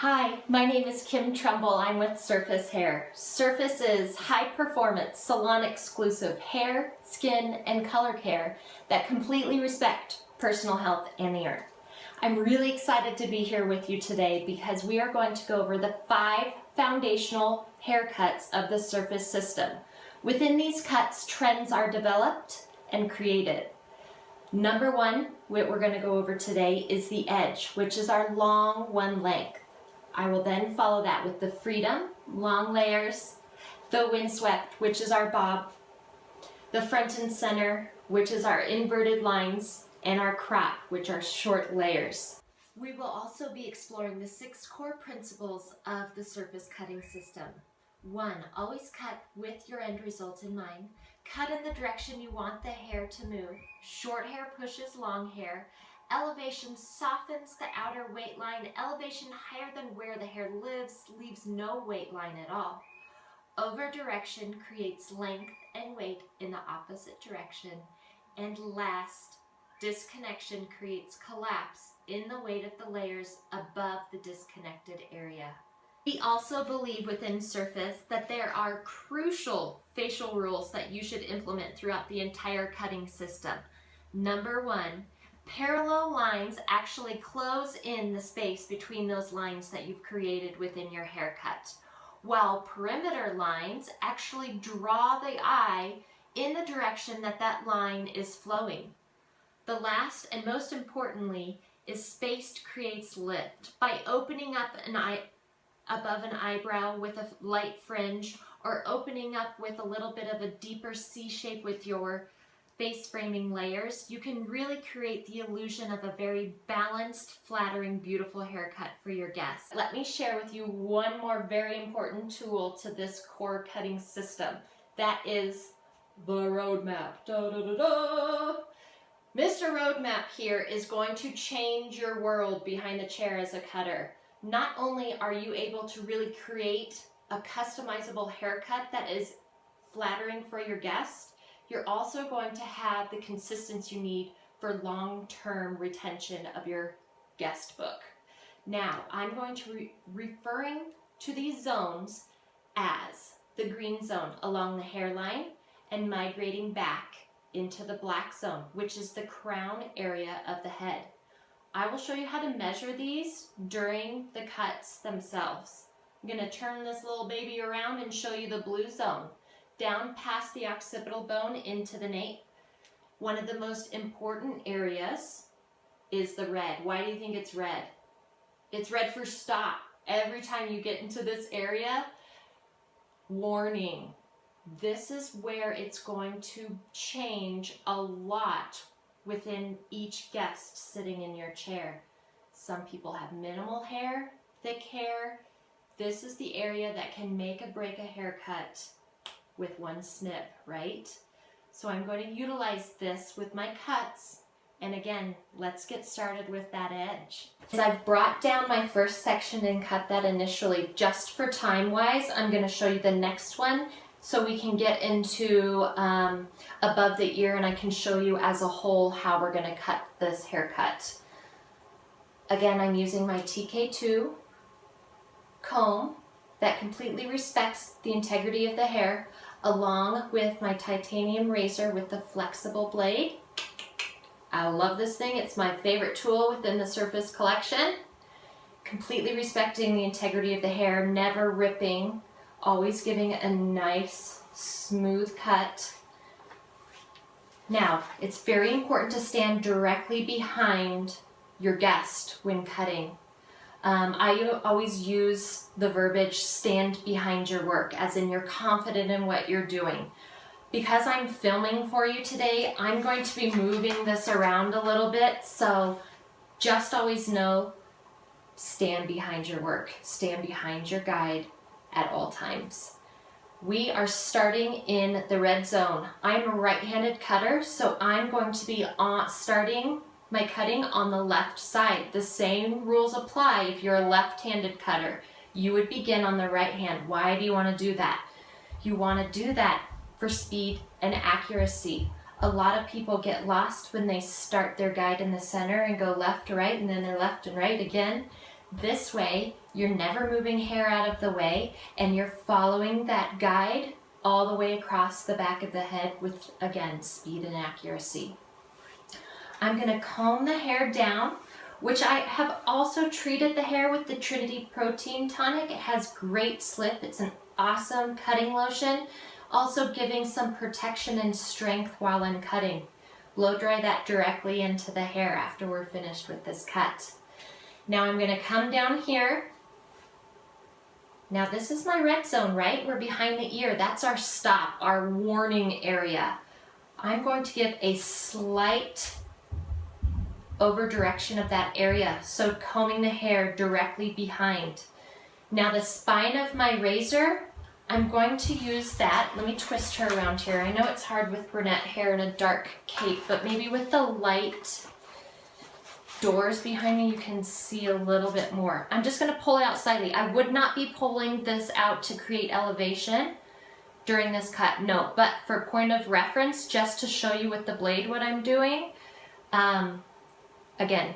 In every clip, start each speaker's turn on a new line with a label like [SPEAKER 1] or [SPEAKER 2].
[SPEAKER 1] Hi, my name is Kim Trumbull. I'm with Surface Hair. Surface is high-performance, salon-exclusive hair, skin, and color care that completely respect personal health and the earth. I'm really excited to be here with you today because we are going to go over the 5 foundational haircuts of the Surface system. Within these cuts, trends are developed and created. Number 1, what we're going to go over today is the edge, which is our long one length. I will then follow that with the freedom, long layers, the windswept, which is our bob, the front and center, which is our inverted lines, and our crop, which are short layers. We will also be exploring the 6 core principles of the surface cutting system. 1, always cut with your end result in mind. Cut in the direction you want the hair to move. Short hair pushes long hair. Elevation softens the outer weight line. Elevation higher than where the hair lives leaves no weight line at all. Over direction creates length and weight in the opposite direction. And last, disconnection creates collapse in the weight of the layers above the disconnected area. We also believe within Surface that there are crucial facial rules that you should implement throughout the entire cutting system. Number 1, parallel lines actually close in the space between those lines that you've created within your haircut, while perimeter lines actually draw the eye in the direction that that line is flowing. The last and most importantly is spaced creates lift. By opening up an eye above an eyebrow with a light fringe, or opening up with a little bit of a deeper C shape with your face framing layers, you can really create the illusion of a very balanced, flattering, beautiful haircut for your guests. Let me share with you one more very important tool to this core cutting system. That is the roadmap. Da, da, da, da. Mr. Roadmap here is going to change your world behind the chair as a cutter. Not only are you able to really create a customizable haircut that is flattering for your guest, you're also going to have the consistency you need for long-term retention of your guest book. Now, I'm going to be referring to these zones as the green zone along the hairline and migrating back into the black zone, which is the crown area of the head. I will show you how to measure these during the cuts themselves. I'm going to turn this little baby around and show you the blue zone, down past the occipital bone into the nape. One of the most important areas is the red. Why do you think it's red? It's red for stop. Every time you get into this area, warning. This is where it's going to change a lot within each guest sitting in your chair. Some people have minimal hair, thick hair. This is the area that can make or break a haircut with one snip, right? So I'm going to utilize this with my cuts. And again, let's get started with that edge. As I've brought down my first section and cut that initially, just for time-wise, I'm going to show you the next one so we can get into above the ear, and I can show you as a whole how we're going to cut this haircut. Again, I'm using my TK2 comb that completely respects the integrity of the hair, along with my titanium razor with the flexible blade. I love this thing. It's my favorite tool within the Surface collection. Completely respecting the integrity of the hair, never ripping, always giving a nice, smooth cut. Now, it's very important to stand directly behind your guest when cutting. I always use the verbiage, stand behind your work, as in you're confident in what you're doing. Because I'm filming for you today, I'm going to be moving this around a little bit, so just always know, stand behind your work, stand behind your guide at all times. We are starting in the red zone. I'm a right-handed cutter, so I'm going to be starting my cutting on the left side. The same rules apply if you're a left-handed cutter. You would begin on the right hand. Why do you want to do that? You want to do that for speed and accuracy. A lot of people get lost when they start their guide in the center and go left to right and then they're left and right again. This way, you're never moving hair out of the way and you're following that guide all the way across the back of the head with, again, speed and accuracy. I'm gonna comb the hair down, which I have also treated the hair with the Trinity Protein Tonic. It has great slip. It's an awesome cutting lotion, also giving some protection and strength while I'm cutting. Blow dry that directly into the hair after we're finished with this cut. Now I'm gonna come down here. Now this is my red zone, right? We're behind the ear. That's our stop, our warning area. I'm going to give a slight over direction of that area, so combing the hair directly behind. Now the spine of my razor, I'm going to use that. Let me twist her around here. I know it's hard with brunette hair and a dark cape, but maybe with the light doors behind me, you can see a little bit more. I'm just gonna pull it out slightly. I would not be pulling this out to create elevation during this cut, no, but for point of reference, just to show you with the blade what I'm doing, again,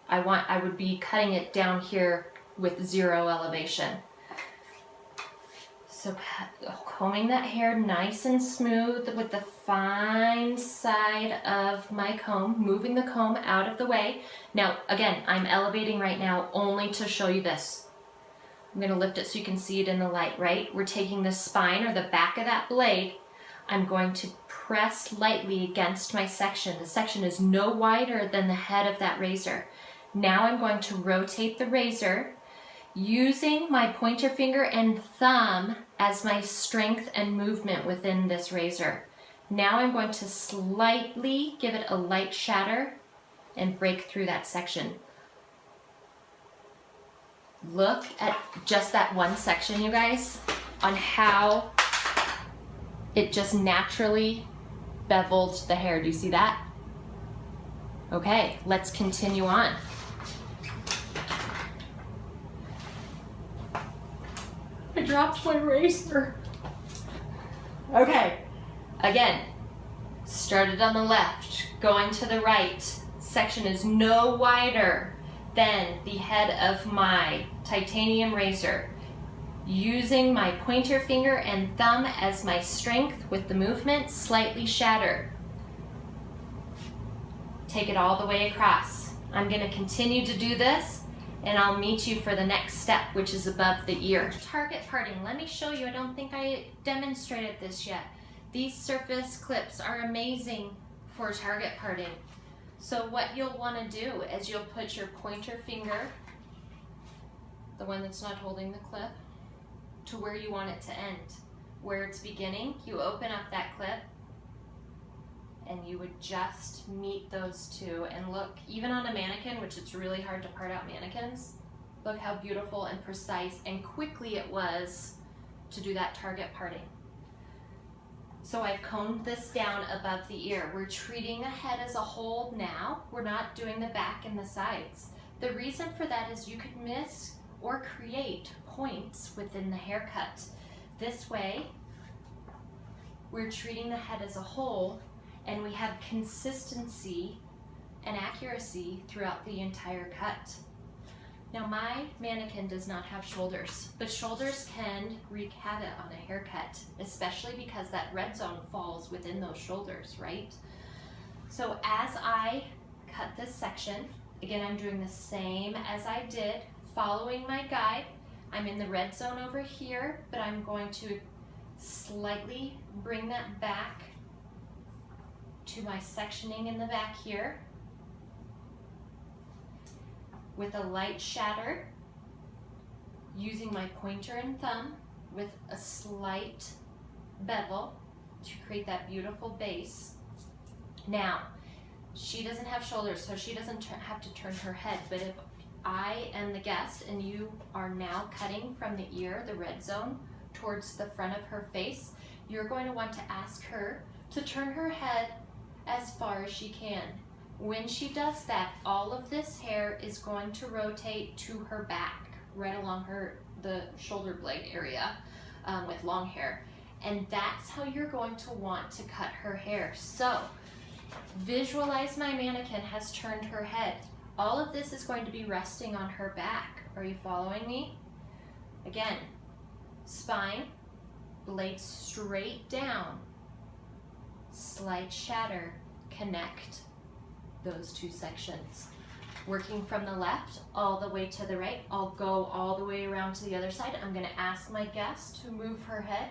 [SPEAKER 1] I would be cutting it down here with 0 elevation. So combing that hair nice and smooth with the fine side of my comb, moving the comb out of the way. Now, again, I'm elevating right now only to show you this. I'm gonna lift it so you can see it in the light, right? We're taking the spine or the back of that blade. I'm going to press lightly against my section. The section is no wider than the head of that razor. Now I'm going to rotate the razor using my pointer finger and thumb as my strength and movement within this razor. Now I'm going to slightly give it a light shatter and break through that section. Look at just that one section, you guys, on how it just naturally beveled the hair. Do you see that? Okay, let's continue on. I dropped my razor. Okay, again, started on the left, going to the right. Section is no wider than the head of my titanium razor. Using my pointer finger and thumb as my strength with the movement, slightly shatter. Take it all the way across. I'm going to continue to do this and I'll meet you for the next step, which is above the ear. Target parting, let me show you. I don't think I demonstrated this yet. These surface clips are amazing for target parting. So what you'll want to do is you'll put your pointer finger, the one that's not holding the clip, to where you want it to end. Where it's beginning, you open up that clip and you would just meet those two. And look, even on a mannequin, which it's really hard to part out mannequins, look how beautiful and precise and quickly it was to do that target parting. So I've combed this down above the ear. We're treating the head as a whole now. We're not doing the back and the sides. The reason for that is you could miss or create points within the haircut. This way, we're treating the head as a whole and we have consistency and accuracy throughout the entire cut. Now my mannequin does not have shoulders, but shoulders can wreak havoc on a haircut, especially because that red zone falls within those shoulders, right? So as I cut this section, again, I'm doing the same as I did, following my guide. I'm in the red zone over here, but I'm going to slightly bring that back to my sectioning in the back here with a light shatter, using my pointer and thumb with a slight bevel to create that beautiful base. Now, she doesn't have shoulders, so she doesn't have to turn her head, but if I am the guest and you are now cutting from the ear, the red zone, towards the front of her face, you're going to want to ask her to turn her head as far as she can. When she does that, all of this hair is going to rotate to her back, right along the shoulder blade area with long hair. And that's how you're going to want to cut her hair. So visualize my mannequin has turned her head. All of this is going to be resting on her back. Are you following me? Again, spine, blades straight down, slight shatter, connect those two sections. Working from the left all the way to the right. I'll go all the way around to the other side. I'm going to ask my guest to move her head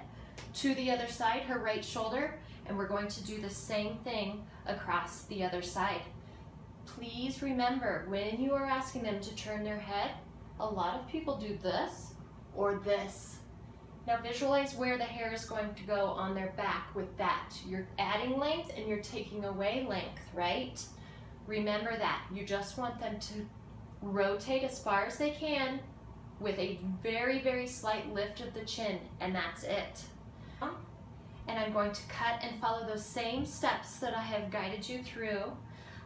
[SPEAKER 1] to the other side, her right shoulder, and we're going to do the same thing across the other side. Please remember, when you are asking them to turn their head, a lot of people do this or this. Now visualize where the hair is going to go on their back with that. You're adding length and you're taking away length, right? Remember that. You just want them to rotate as far as they can with a very, very slight lift of the chin, and that's it. And I'm going to cut and follow those same steps that I have guided you through.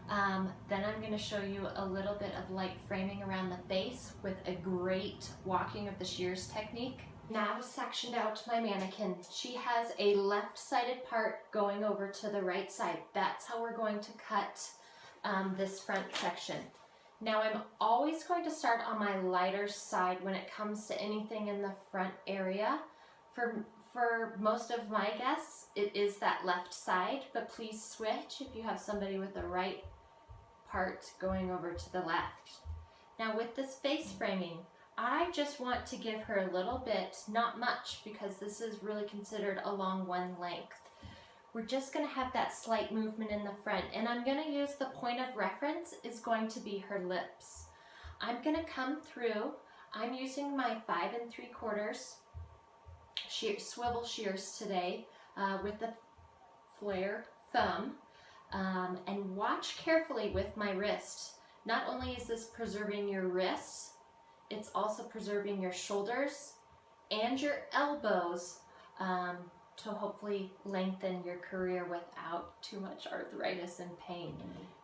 [SPEAKER 1] Then I'm going to show you a little bit of light framing around the face with a great walking of the shears technique. Now I've sectioned out my mannequin. She has a left-sided part going over to the right side. That's how we're going to cut this front section. Now I'm always going to start on my lighter side when it comes to anything in the front area. For most of my guests, it is that left side, but please switch if you have somebody with the right part going over to the left. Now with this face framing, I just want to give her a little bit, not much, because this is really considered along one length. We're just going to have that slight movement in the front, and I'm going to use the point of reference is going to be her lips. I'm going to come through. I'm using my 5 3/4 swivel shears today with the flare thumb, and watch carefully with my wrist. Not only is this preserving your wrists, it's also preserving your shoulders and your elbows to hopefully lengthen your career without too much arthritis and pain.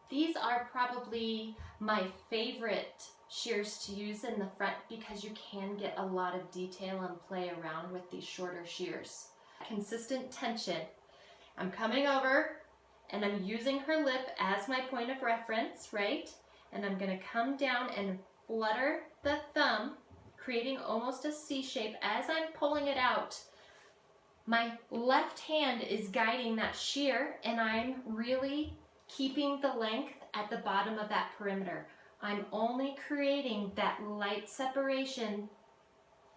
[SPEAKER 1] These are probably my favorite shears to use in the front because you can get a lot of detail and play around with these shorter shears. Consistent tension. I'm coming over and I'm using her lip as my point of reference, right? And I'm going to come down and flutter the thumb, creating almost a C shape as I'm pulling it out. My left hand is guiding that shear, and I'm really keeping the length at the bottom of that perimeter. I'm only creating that light separation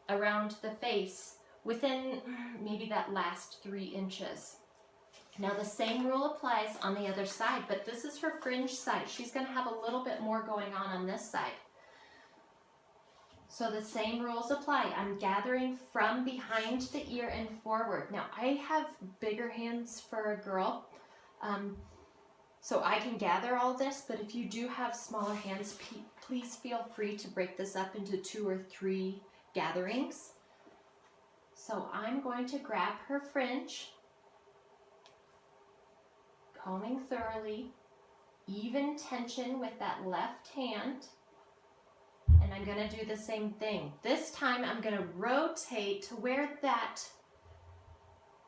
[SPEAKER 1] around the face within maybe that last 3 inches. Now the same rule applies on the other side, but this is her fringe side. She's going to have a little bit more going on this side. So the same rules apply. I'm gathering from behind the ear and forward. Now I have bigger hands for a girl, so I can gather all this, but if you do have smaller hands, please feel free to break this up into 2 or 3 gatherings. So I'm going to grab her fringe, combing thoroughly, even tension with that left hand. And I'm going to do the same thing. This time I'm going to rotate to where that,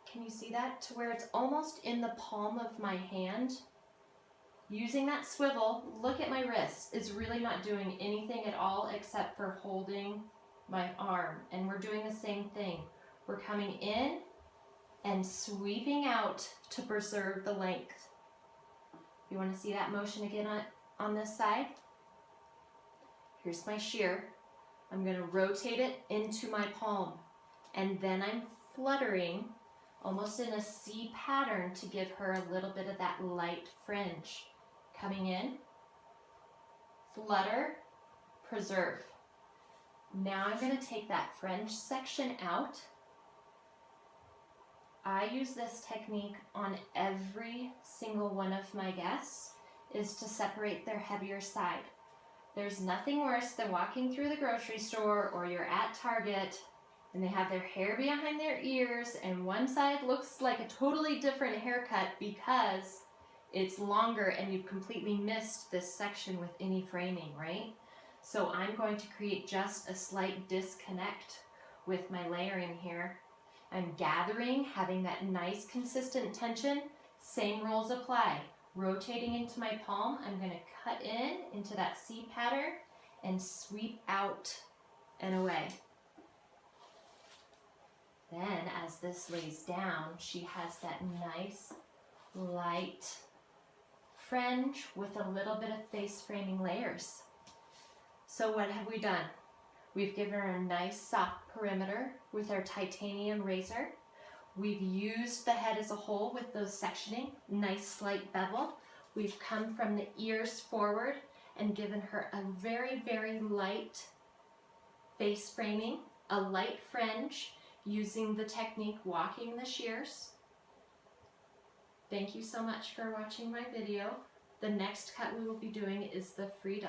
[SPEAKER 1] can you see that? To where it's almost in the palm of my hand. Using that swivel, look at my wrist. It's really not doing anything at all except for holding my arm. And we're doing the same thing. We're coming in and sweeping out to preserve the length. You want to see that motion again on this side? Here's my shear. I'm going to rotate it into my palm, and then I'm fluttering almost in a C pattern to give her a little bit of that light fringe. Coming in, flutter, preserve. Now I'm going to take that fringe section out. I use this technique on every single one of my guests, is to separate their heavier side. There's nothing worse than walking through the grocery store or you're at Target and they have their hair behind their ears and one side looks like a totally different haircut because it's longer and you've completely missed this section with any framing, right? So I'm going to create just a slight disconnect with my layering here. I'm gathering, having that nice consistent tension. Same rules apply. Rotating into my palm, I'm going to cut in into that C pattern and sweep out and away. Then as this lays down, she has that nice light fringe with a little bit of face framing layers. So what have we done? We've given her a nice soft perimeter with our titanium razor. We've used the head as a whole with those sectioning, nice slight bevel. We've come from the ears forward and given her a very, very light face framing, a light fringe, using the technique walking the shears. Thank you so much for watching my video. The next cut we will be doing is the freedom.